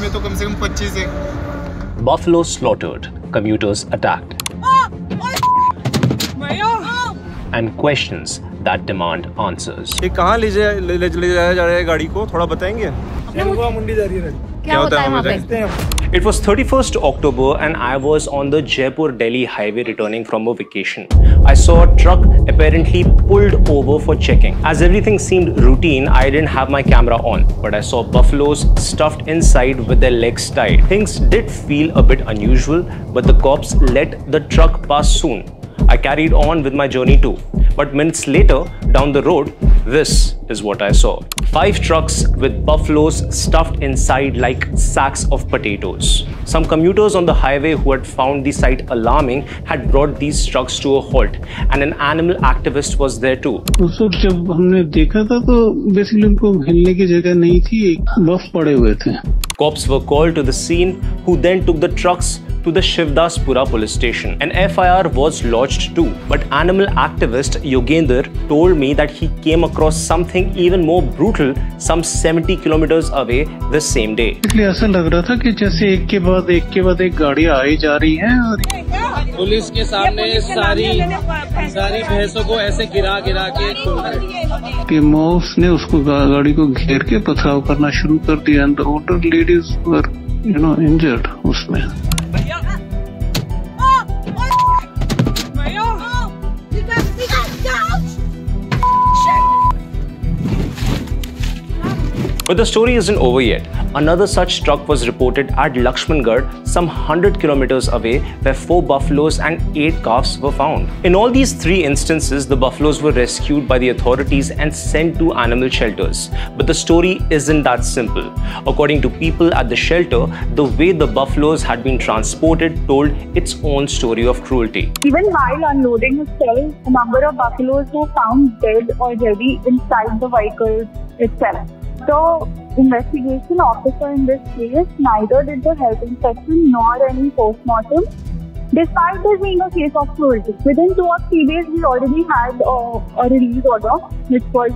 इसमें तो कम से कम 25 है। Buffalo slaughtered, commuters attacked, and questions that demand answers. ये कहाँ ले जाया जा रहा है गाड़ी को, थोड़ा बताएंगे? मुंडी जा रही है। क्या होता है वहाँ पे? It was 31st October and I was on the Jaipur-Delhi highway returning from a vacation. I saw a truck apparently pulled over for checking. As everything seemed routine, I didn't have my camera on, but I saw buffaloes stuffed inside with their legs tied. Things did feel a bit unusual, but the cops let the truck pass soon. I carried on with my journey too. But minutes later, down the road, this is what I saw. 5 trucks with buffaloes stuffed inside like sacks of potatoes. Some commuters on the highway who had found the sight alarming had brought these trucks to a halt, and an animal activist was there too. उस वक्त जब हमने देखा था तो basically उनको हिलने की जगह नहीं थी, बफ पड़े हुए थे. Cops were called to the scene, who then took the trucks to the Shivdaspura police station. An FIR was lodged too, but animal activist Yogendra told me that he came across something even more brutal some 70 kilometers away the same day. इसलिए ऐसा लग रहा था कि जैसे एक के बाद एक गाड़ी आई जा रही है और पुलिस के सामने सारी भैंसों को ऐसे गिरा के छोड़ रहे कि मॉब्स ने उसको गाड़ी को घेर के पथराव करना शुरू कर दिया. And the older ladies were injured उसमें. But the story isn't over yet. Another such truck was reported at Lakshmangarh, some 100 kilometers away, where 4 buffaloes and 8 calves were found. In all these 3 instances, the buffaloes were rescued by the authorities and sent to animal shelters. But the story isn't that simple. According to people at the shelter, the way the buffaloes had been transported told its own story of cruelty. Even while unloading his cell, a number of buffaloes were found dead already inside the vehicle itself. The investigation officer in this case neither did the health inspection nor any post-mortem, despite this being a case of cruelty. Within 2 or 3 days, we already had a release order, which was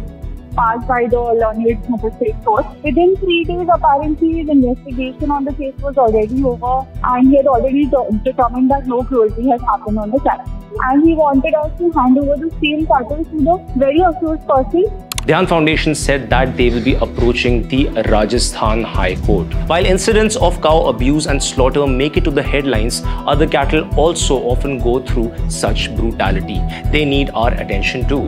passed by the learned magistrate court. Within 3 days, apparently, the investigation on the case was already over, and he had already determined that no cruelty has happened on the cattle. And he wanted us to hand over the same cattle to the very accused person. Dhyan Foundation said that they will be approaching the Rajasthan High Court. While incidents of cow abuse and slaughter make it to the headlines, other cattle also often go through such brutality. They need our attention too.